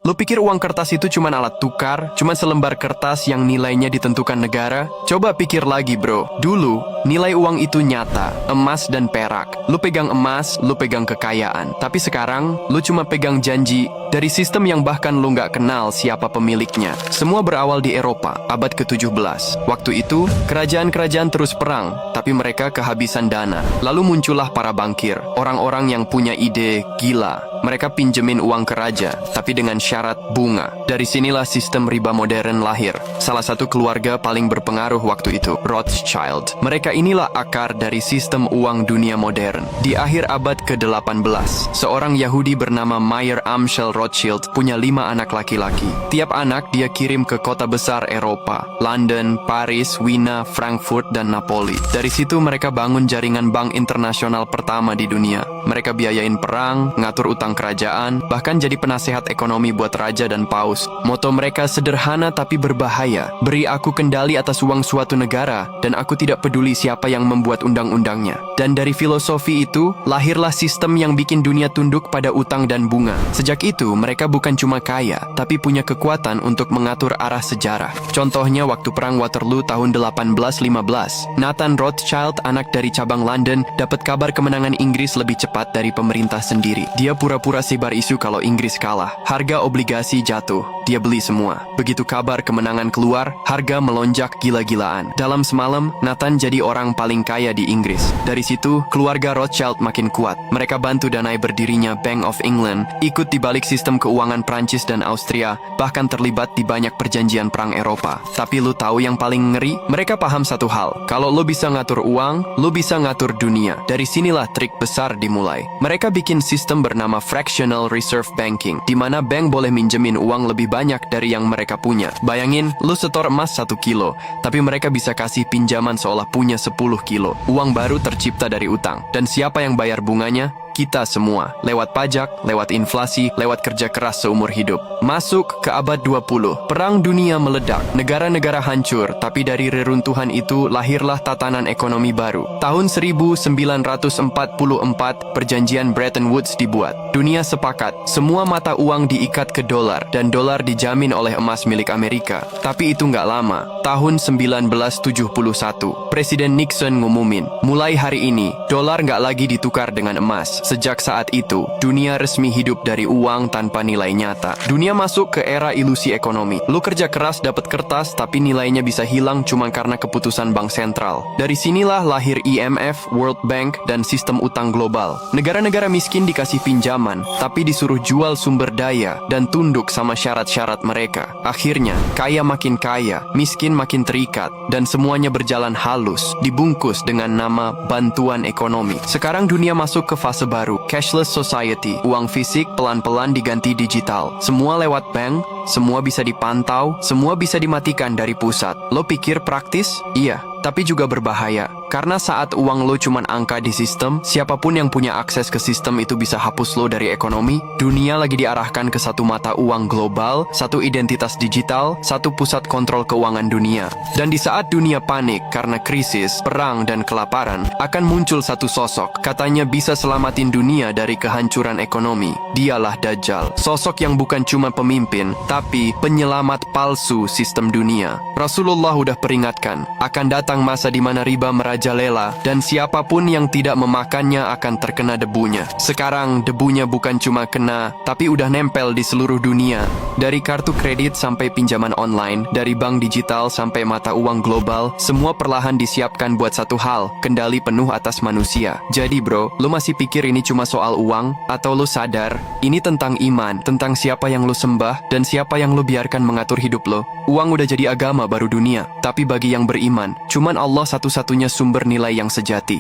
Lu pikir uang kertas itu cuma alat tukar? Cuma selembar kertas yang nilainya ditentukan negara? Coba pikir lagi bro. Dulu, nilai uang itu nyata, emas dan perak. Lu pegang emas, lu pegang kekayaan. Tapi sekarang, lu cuma pegang janji dari sistem yang bahkan lu nggak kenal siapa pemiliknya. Semua berawal di Eropa, abad ke-17. Waktu itu, kerajaan-kerajaan terus perang, tapi mereka kehabisan dana. Lalu muncullah para bankir, orang-orang yang punya ide gila. Mereka pinjemin uang ke raja, tapi dengan syarat bunga. Dari sinilah sistem riba modern lahir. Salah satu keluarga paling berpengaruh waktu itu, Rothschild. Mereka inilah akar dari sistem uang dunia modern. Di akhir abad ke-18, seorang Yahudi bernama Mayer Amschel Rothschild punya 5 anak laki-laki. Tiap anak dia kirim ke kota besar Eropa, London, Paris, Wina, Frankfurt, dan Napoli. Dari situ mereka bangun jaringan bank internasional pertama di dunia. Mereka biayain perang, ngatur utang kerajaan, bahkan jadi penasehat ekonomi buat raja dan paus. Moto mereka sederhana tapi berbahaya. Beri aku kendali atas uang suatu negara, dan aku tidak peduli siapa yang membuat undang-undangnya. Dan dari filosofi itu, lahirlah sistem yang bikin dunia tunduk pada utang dan bunga. Sejak itu, mereka bukan cuma kaya, tapi punya kekuatan untuk mengatur arah sejarah. Contohnya waktu Perang Waterloo tahun 1815, Nathan Rothschild, anak dari cabang London, dapat kabar kemenangan Inggris lebih cepat dari pemerintah sendiri. Dia pura-pura sebar isu kalau Inggris kalah. Harga obligasi jatuh. Dia beli semua. Begitu kabar kemenangan keluar, harga melonjak gila-gilaan. Dalam semalam, Nathan jadi orang paling kaya di Inggris. Dari situ, keluarga Rothschild makin kuat. Mereka bantu danai berdirinya Bank of England, ikut di balik sistem keuangan Prancis dan Austria, bahkan terlibat di banyak perjanjian perang Eropa. Tapi lu tahu yang paling ngeri? Mereka paham satu hal. Kalau lu bisa ngatur uang, lu bisa ngatur dunia. Dari sinilah trik besar dimulai. Mereka bikin sistem bernama fractional reserve banking, di mana bank boleh minjemin uang lebih banyak dari yang mereka punya. Bayangin, lu setor emas 1 kilo, tapi mereka bisa kasih pinjaman seolah punya 10 kilo. Uang baru tercipta dari utang. Dan siapa yang bayar bunganya? Kita semua, lewat pajak, lewat inflasi, lewat kerja keras seumur hidup. Masuk ke abad 20, perang dunia meledak, negara-negara hancur, tapi dari reruntuhan itu lahirlah tatanan ekonomi baru. Tahun 1944, perjanjian Bretton Woods dibuat. Dunia sepakat, semua mata uang diikat ke dolar, dan dolar dijamin oleh emas milik Amerika. Tapi itu nggak lama. Tahun 1971, Presiden Nixon ngumumin, mulai hari ini, dolar nggak lagi ditukar dengan emas. Sejak saat itu, dunia resmi hidup dari uang tanpa nilai nyata. Dunia masuk ke era ilusi ekonomi. Lu kerja keras dapat kertas, tapi nilainya bisa hilang cuma karena keputusan bank sentral. Dari sinilah lahir IMF, World Bank, dan sistem utang global. Negara-negara miskin dikasih pinjaman, tapi disuruh jual sumber daya dan tunduk sama syarat-syarat mereka. Akhirnya, kaya makin kaya, miskin makin terikat, dan semuanya berjalan halus, dibungkus dengan nama bantuan ekonomi. Sekarang dunia masuk ke fase baru, cashless society. Uang fisik pelan-pelan diganti digital. Semua lewat bank, semua bisa dipantau, semua bisa dimatikan dari pusat. Lo pikir praktis? Iya, tapi juga berbahaya. Karena saat uang lo cuman angka di sistem, siapapun yang punya akses ke sistem itu bisa hapus lo dari ekonomi. Dunia lagi diarahkan ke satu mata uang global, satu identitas digital, satu pusat kontrol keuangan dunia. Dan di saat dunia panik karena krisis, perang, dan kelaparan, akan muncul satu sosok, katanya bisa selamatin dunia dari kehancuran ekonomi. Dialah Dajjal. Sosok yang bukan cuma pemimpin, tapi penyelamat palsu sistem dunia. Rasulullah udah peringatkan, akan datang masa di mana riba merajalela, dan siapapun yang tidak memakannya akan terkena debunya. Sekarang debunya bukan cuma kena, tapi udah nempel di seluruh dunia. Dari kartu kredit sampai pinjaman online, dari bank digital sampai mata uang global, semua perlahan disiapkan buat satu hal, kendali penuh atas manusia. Jadi bro, lu masih pikir ini cuma soal uang? Atau lu sadar, ini tentang iman, tentang siapa yang lu sembah, dan siapa yang lu biarkan mengatur hidup lo? Uang udah jadi agama baru dunia, tapi bagi yang beriman, cuman Allah satu-satunya sumber nilai yang sejati.